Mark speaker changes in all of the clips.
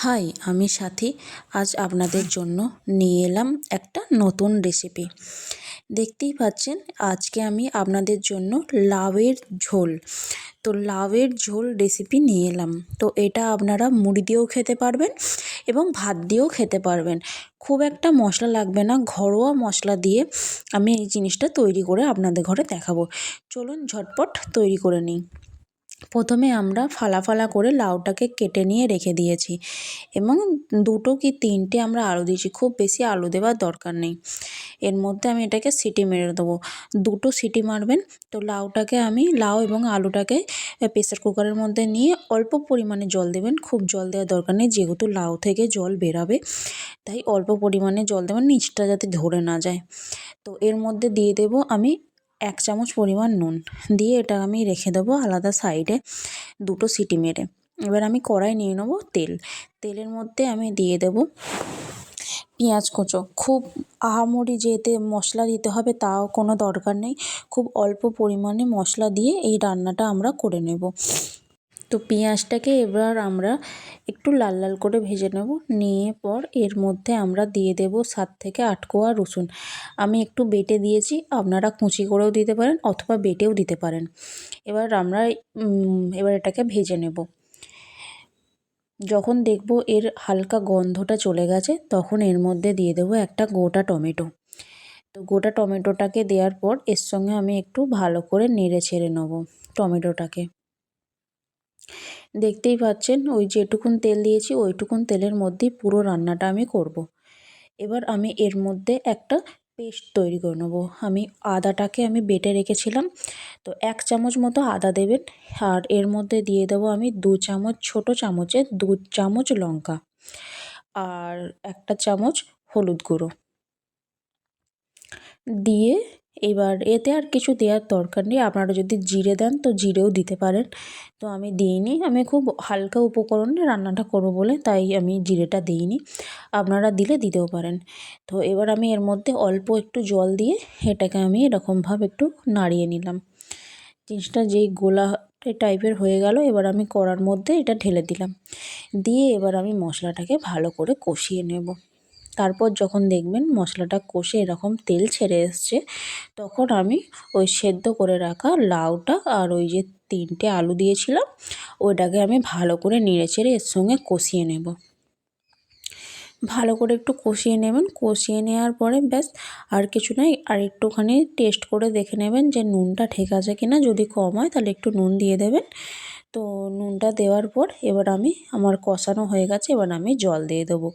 Speaker 1: High, আমি সাথী। আজ আপনাদের জন্য নিয়ে এলাম একটা নতুন রেসিপি। দেখতেই পাচ্ছেন, আজকে আমি আপনাদের জন্য লাউয়ের ঝোল লাউয়ের ঝোল রেসিপি নিয়ে এলাম। তো এটা আপনারা মুড়ি দিয়েও খেতে পারবেন এবং ভাত দিয়েও খেতে পারবেন। খুব একটা মশলা লাগবে না, ঘরোয়া মশলা দিয়ে আমি এই জিনিসটা তৈরি করে আপনাদের ঘরে দেখাবো। চলুন ঝটপট তৈরি করে নিই। প্রথমে আমরা ফালা ফালা করে লাউটাকে কেটে নিয়ে রেখে দিয়েছি এবং 2 কি 3টে আমরা আলু দিয়েছি, খুব বেশি আলু দেওয়ার দরকার নেই। এর মধ্যে আমি এটাকে সিটি মেরে দেবো, 2 সিটি মারবেন। তো লাউ এবং আলুটাকে প্রেসার কুকারের মধ্যে নিয়ে অল্প পরিমাণে জল দেবেন, খুব জল দেওয়ার দরকার নেই, যেহেতু লাউ থেকে জল বেরাবে তাই অল্প পরিমাণে জল দেবেন, নিচটা যাতে ধরে না যায়। তো এর মধ্যে দিয়ে দেবো আমি 1 চামচ পরিমাণ নুন, দিয়ে এটা আমি রেখে দেবো আলাদা সাইডে 2 সিটি মেরে। এবার আমি কড়াই নিয়ে নেবো তেলের মধ্যে আমি দিয়ে দেবো পেঁয়াজ কুচো। খুব আহামরি যে এতে মশলা দিতে হবে তাও কোনো দরকার নেই, খুব অল্প পরিমাণে মশলা দিয়ে এই রান্নাটা আমরা করে নেব। তো পেঁয়াজটাকে এবার আমরা একটু লাল লাল করে ভেজে নেব, নিয়ে পর এর মধ্যে আমরা দিয়ে দেব 7 থেকে 8 কোয়া রসুন। আমি একটু বেটে দিয়েছি, আপনারা কুচি করেও দিতে পারেন অথবা বেটেও দিতে পারেন। এবার এটাকে ভেজে নেব। যখন দেখব এর হালকা গন্ধটা চলে গেছে তখন এর মধ্যে দিয়ে দেবো একটা গোটা টমেটো। তো গোটা টমেটোটাকে দেওয়ার পর এর সঙ্গে আমি একটু ভালো করে নেড়ে ছেড়ে নেব টমেটোটাকে। দেখতেই পাচ্ছেন, ওই যেটুকুন তেল দিয়েছি ওইটুকুন তেলের মধ্যেই পুরো রান্নাটা আমি করব। এবার আমি এর মধ্যে একটা পেস্ট তৈরি করে নেব। আদাটাকে আমি বেটে রেখেছিলাম, তো 1 চামচ মতো আদা দেবেন। আর এর মধ্যে দিয়ে দেবো আমি 2 চামচ, ছোটো চামচে 2 চামচ লঙ্কা, আর 1 চামচ হলুদ গুঁড়ো দিয়ে এবার এতে আর কিছু দেওয়ার দরকার নেই। আপনারা যদি জিরে দেন তো জিরেও দিতে পারেন, তো আমি দিইনি। আমি খুব হালকা উপকরণে রান্নাটা করব বলে তাই আমি জিরেটা দিইনি, আপনারা দিলে দিতেও পারেন। তো এবার আমি এর মধ্যে অল্প একটু জল দিয়ে এটাকে আমি এরকমভাবে একটু নাড়িয়ে নিলাম। জিনিসটা যেই গোলা টাইপের হয়ে গেল, এবার আমি কড়ার মধ্যে এটা ঢেলে দিলাম, দিয়ে এবার আমি মশলাটাকে ভালো করে কষিয়ে নেব। তারপর যখন দেখবেন মশলাটা কষে এরকম তেল ছেড়ে এসছে, তখন আমি ওই সেদ্ধ করে রাখা লাউটা আর ওই যে 3টে আলু দিয়েছিলাম ওইটাকে আমি ভালো করে নেড়ে চেড়ে এর সঙ্গে কষিয়ে নেব। ভালো করে একটু কষিয়ে নেবেন, কষিয়ে নেওয়ার পরে ব্যাস আর কিছু নয়, আর একটুখানি টেস্ট করে দেখে নেবেন যে নুনটা ঠিক আছে কিনা, যদি কম হয় তাহলে একটু নুন দিয়ে দেবেন। তো নুনটা দেওয়ার পর এবার আমার কষানো হয়ে গেছে, এবার আমি জল দিয়ে দেবো।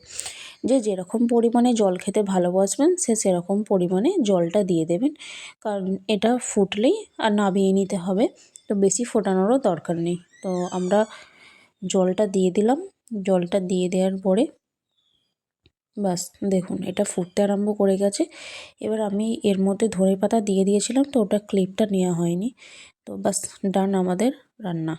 Speaker 1: যেরকম পরিমাণে জল খেতে ভালোবাসবেন সেরকম পরিমাণে জলটা দিয়ে দেবেন, কারণ এটা ফুটলেই আর নামিয়ে নিতে হবে, তো বেশি ফোটানোরও দরকার নেই। তো আমরা জলটা দিয়ে দিলাম, জলটা দিয়ে দেওয়ার পরে ব্যাস দেখুন এটা ফুটতে আরম্ভ করে গেছে। এবার আমি এর মধ্যে ধনে পাতা দিয়ে দিয়েছিলাম, তো ওটা ক্লিপটা নেওয়া হয়নি। তো ব্যাস ডান আমাদের রান্না।